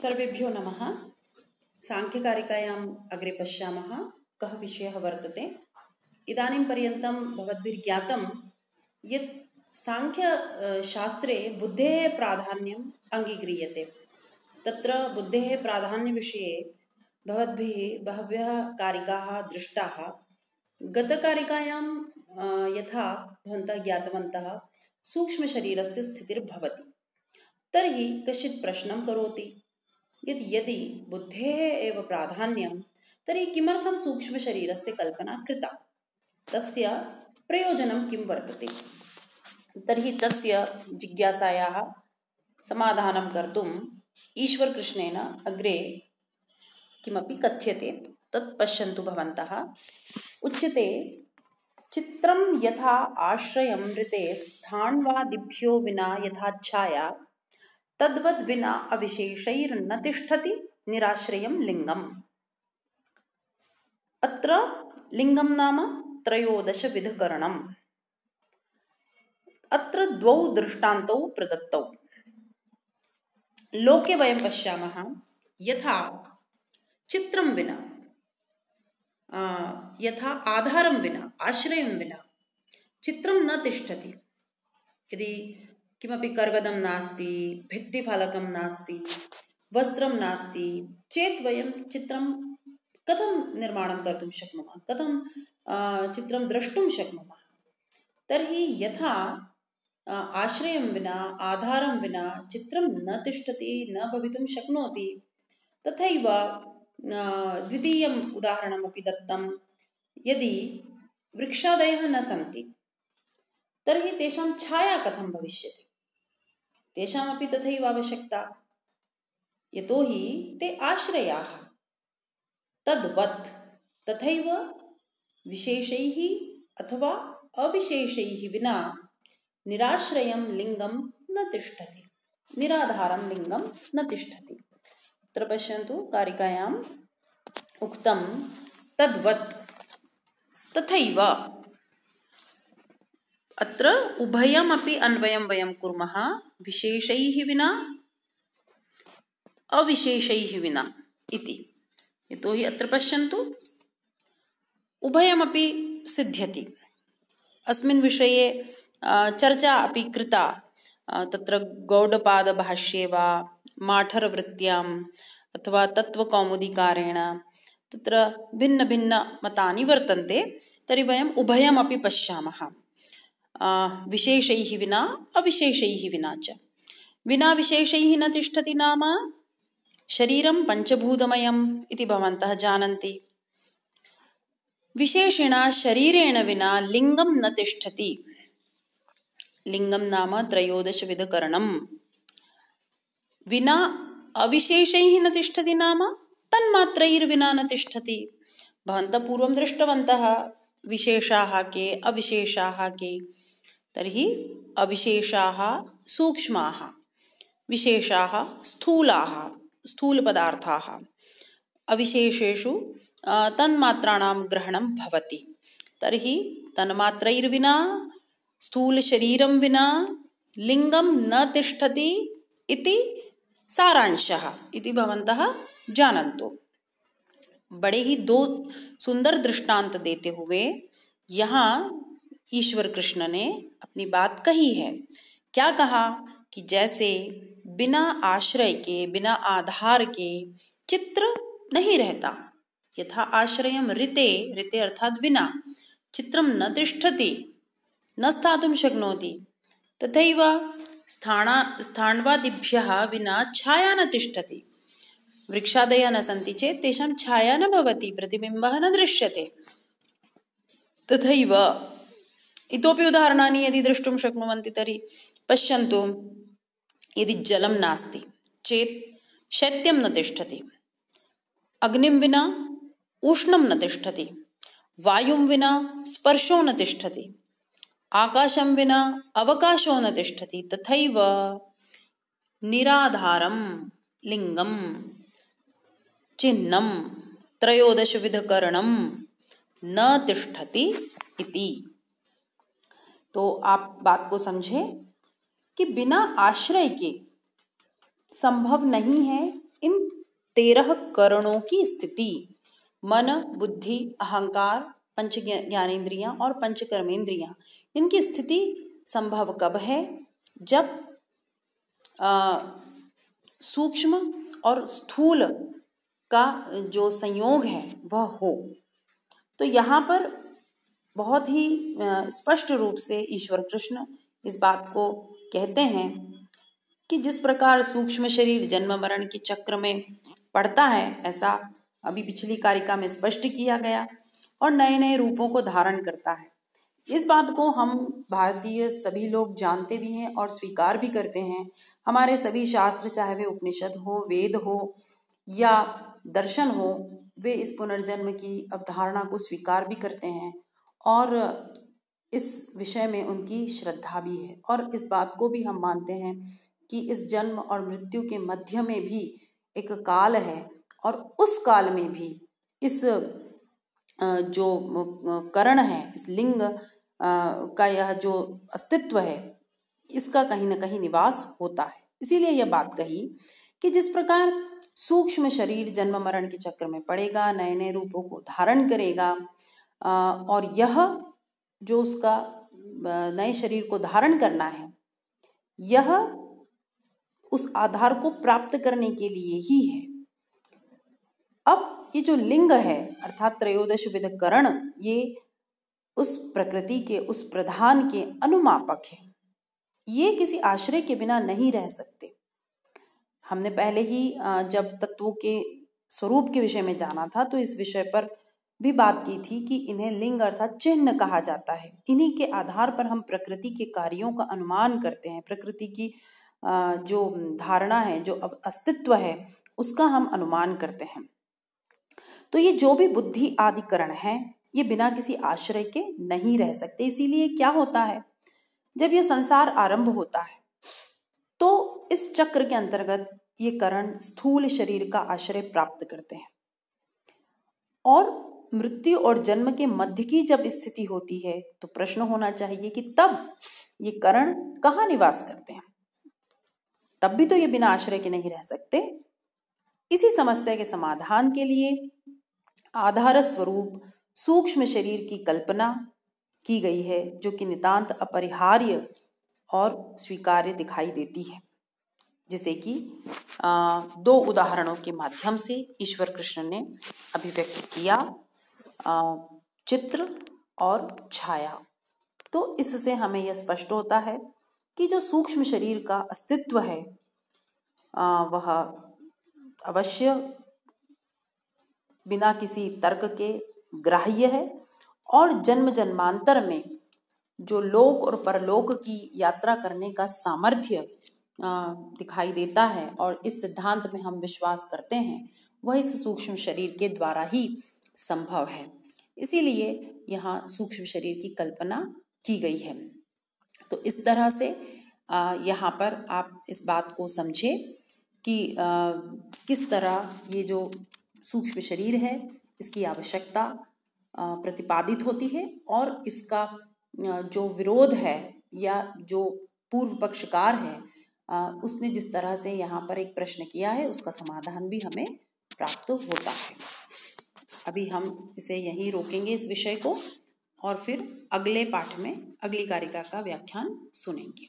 सर्वेभ्यो नमः। सांख्यकारिकायाम् अग्रे पश्यामः कः विषयः वर्तते। इदानीं पर्यन्तं भवद्भिः ज्ञातं यत् सांख्यशास्त्रे बुद्धेः प्राधान्यम् अङ्गीक्रियते। तत्र बुद्धेः प्राधान्यविषये भवद्भिः बहव्यः कारिकाः दृष्टाः। गतकारिकायां यथा भवन्तः ज्ञातवन्तः सूक्ष्मशरीरस्य स्थितिर्भवति, तर्हि कश्चित् प्रश्नं करोति यदि बुद्धेः एव प्राधान्यं तर्हि किमर्थं सूक्ष्मशरीरस्य कल्पना कृता, तस्य प्रयोजनं किं वर्तते। तर्हि तस्य जिज्ञासायाः समाधानं कर्तुम् ईश्वरकृष्णेन अग्रे किमपि कथ्यते, तत् पश्यन्तु भवन्तः। उच्यते, चित्रं यथा आश्रयं ऋते स्थाण्वादिभ्यो विना यथा छाया तद्वद् विना अविशेषैर्न तिष्ठति निराश्रयं लिङ्गम्। अत्र लिङ्गं नाम त्रयोदशविधकरणम्। अत्र द्वौ दृष्टान्तौ प्रदत्तौ। लोके वयं पश्यामः यथा चित्रं विना, यथा आधारं विना, आश्रयं विना चित्रं न तिष्ठति। यदि किमपि कर्गदं नास्ति, भित्तिफलकं नास्ति, वस्त्रं नास्ति चेत् वयं चित्रं कथं निर्माणं कर्तुं शक्नुमः, कथं चित्रं द्रष्टुं शक्नुमः। तर्हि यथा आश्रयं विना, आधारं विना चित्रं न तिष्ठति, न भवितुं शक्नोति, तथैव द्वितीयम् उदाहरणमपि दत्तं। यदि वृक्षादयः न सन्ति तर्हि तेषां छाया कथं भविष्यति, तेषामपि तथैव आवश्यकता, यतोहि ते आश्रयाः। तद्वत् तथैव विशेषैः अथवा अविशेषैः विना निराश्रयं लिङ्गं न तिष्ठति, निराधारं लिङ्गं न तिष्ठति। अत्र पश्यन्तु, कारिकायाम् उक्तं तद्वत् तथैव। अत्र उभयमपि अन्वयं वयं कुर्मः, विशेषैः विना अविशेषैः विना इति। यतोहि अत्र पश्यन्तु, उभयमपि सिद्ध्यति। अस्मिन् विषये चर्चा अपि कृता, तत्र गौडपादभाष्ये वा माठरवृत्त्याम् अथवा तत्त्वकौमुदीकारेण तत्र भिन्नभिन्नमतानि वर्तन्ते। तर्हि वयम् उभयमपि पश्यामः, विशेषैः विना अविशेषैः विना च। विना विशेषैः न तिष्ठति नाम शरीरं पञ्चभूतमयम् इति भवन्तः जानन्ति। विशेषेण शरीरेण विना लिङ्गं न तिष्ठति। लिङ्गं नाम त्रयोदशविधकरणम्। विना अविशेषैः न तिष्ठति नाम तन्मात्रैर्विना न तिष्ठति। भवन्तः पूर्वं दृष्टवन्तः विशेषाः के, अविशेषाः के। तर्हि अविशेषाः सूक्ष्माः, विशेषाः स्थूलाः, स्थूलपदार्थाः। अविशेषेषु तन्मात्राणां ग्रहणं भवति। तर्हि तन्मात्रैर्विना, स्थूलशरीरं विना लिङ्गं न तिष्ठति इति सारांशः इति भवन्तः जानन्तु। बड़े ही दो सुंदर दृष्टांत देते हुए यहाँ ईश्वर कृष्ण ने अपनी बात कही है। क्या कहा कि जैसे बिना आश्रय के, बिना आधार के चित्र नहीं रहता। यथा आश्रयं ऋते, ऋते अर्थात विना चित्रं न तिष्ठति, न स्थातुं शक्नोति, तथैव स्थाण्वादिभ्यः विना छाया न तिष्ठति। वृक्षादयः न सन्ति चेत् तेषां छाया न भवति, प्रतिबिम्बः न दृश्यते। तथैव इतोपि उदाहरणानि यदि द्रष्टुं शक्नुवन्ति तर्हि पश्यन्तु, यदि जलं नास्ति चेत् शैत्यं न तिष्ठति, अग्निं विना उष्णं न तिष्ठति, वायुं विना स्पर्शो न तिष्ठति, आकाशं विना अवकाशो न तिष्ठति। तथैव निराधारं लिङ्गं चिह्नं त्रयोदशविधकरणं न तिष्ठति इति। तो आप बात को समझें कि बिना आश्रय के संभव नहीं है इन 13 करणों की स्थिति, मन, बुद्धि, अहंकार, पंच ज्ञानेन्द्रियां और पंच कर्मेंद्रियां, इनकी स्थिति संभव कब है? जब सूक्ष्म और स्थूल का जो संयोग है वह हो। तो यहाँ पर बहुत ही स्पष्ट रूप से ईश्वर कृष्ण इस बात को कहते हैं कि जिस प्रकार सूक्ष्म शरीर जन्म मरण के चक्र में पड़ता है, ऐसा अभी पिछली कारिका में स्पष्ट किया गया, और नए नए रूपों को धारण करता है। इस बात को हम भारतीय सभी लोग जानते भी हैं और स्वीकार भी करते हैं। हमारे सभी शास्त्र, चाहे वे उपनिषद हो, वेद हो या दर्शन हो, वे इस पुनर्जन्म की अवधारणा को स्वीकार भी करते हैं और इस विषय में उनकी श्रद्धा भी है। और इस बात को भी हम मानते हैं कि इस जन्म और मृत्यु के मध्य में भी एक काल है, और उस काल में भी इस जो करण है, इस लिंग का यह जो अस्तित्व है, इसका कहीं ना कहीं निवास होता है। इसीलिए यह बात कही कि जिस प्रकार सूक्ष्म शरीर जन्म मरण के चक्र में पड़ेगा, नए नए रूपों को धारण करेगा, और यह जो उसका नए शरीर को धारण करना है, यह उस आधार को प्राप्त करने के लिए ही है। अब ये जो लिंग है अर्थात 13 विध करण, ये उस प्रकृति के, उस प्रधान के अनुमापक है। ये किसी आश्रय के बिना नहीं रह सकते। हमने पहले ही जब तत्वों के स्वरूप के विषय में जाना था तो इस विषय पर भी बात की थी कि इन्हें लिंग अर्थात चिन्ह कहा जाता है। इन्हीं के आधार पर हम प्रकृति के कार्यों का अनुमान करते हैं, प्रकृति की जो धारणा है, जो अस्तित्व है, उसका हम अनुमान करते हैं। तो ये जो भी बुद्धि आदि करण है, ये बिना किसी आश्रय के नहीं रह सकते। इसीलिए क्या होता है, जब यह संसार आरंभ होता है तो इस चक्र के अंतर्गत ये करण स्थूल शरीर का आश्रय प्राप्त करते हैं, और मृत्यु और जन्म के मध्य की जब स्थिति होती है तो प्रश्न होना चाहिए कि तब ये करण कहाँ निवास करते हैं? तब भी तो ये बिना आश्रय के नहीं रह सकते। इसी समस्या के समाधान के लिए आधार स्वरूप सूक्ष्म शरीर की कल्पना की गई है, जो कि नितांत अपरिहार्य और स्वीकार्य दिखाई देती है, जिसे कि 2 उदाहरणों के माध्यम से ईश्वर कृष्ण ने अभिव्यक्त किया, चित्र और छाया। तो इससे हमें यह स्पष्ट होता है कि जो सूक्ष्म शरीर का अस्तित्व है वह अवश्य बिना किसी तर्क के ग्राह्य है, और जन्म जन्मांतर में जो लोक और परलोक की यात्रा करने का सामर्थ्य दिखाई देता है और इस सिद्धांत में हम विश्वास करते हैं, वह इस सूक्ष्म शरीर के द्वारा ही संभव है। इसीलिए यहाँ सूक्ष्म शरीर की कल्पना की गई है। तो इस तरह से यहाँ पर आप इस बात को समझे कि किस तरह ये जो सूक्ष्म शरीर है, इसकी आवश्यकता प्रतिपादित होती है, और इसका जो विरोध है या जो पूर्व पक्षकार है उसने जिस तरह से यहाँ पर एक प्रश्न किया है, उसका समाधान भी हमें प्राप्त होता है। अभी हम इसे यहीं रोकेंगे इस विषय को, और फिर अगले पाठ में अगली कारिका का व्याख्यान सुनेंगे।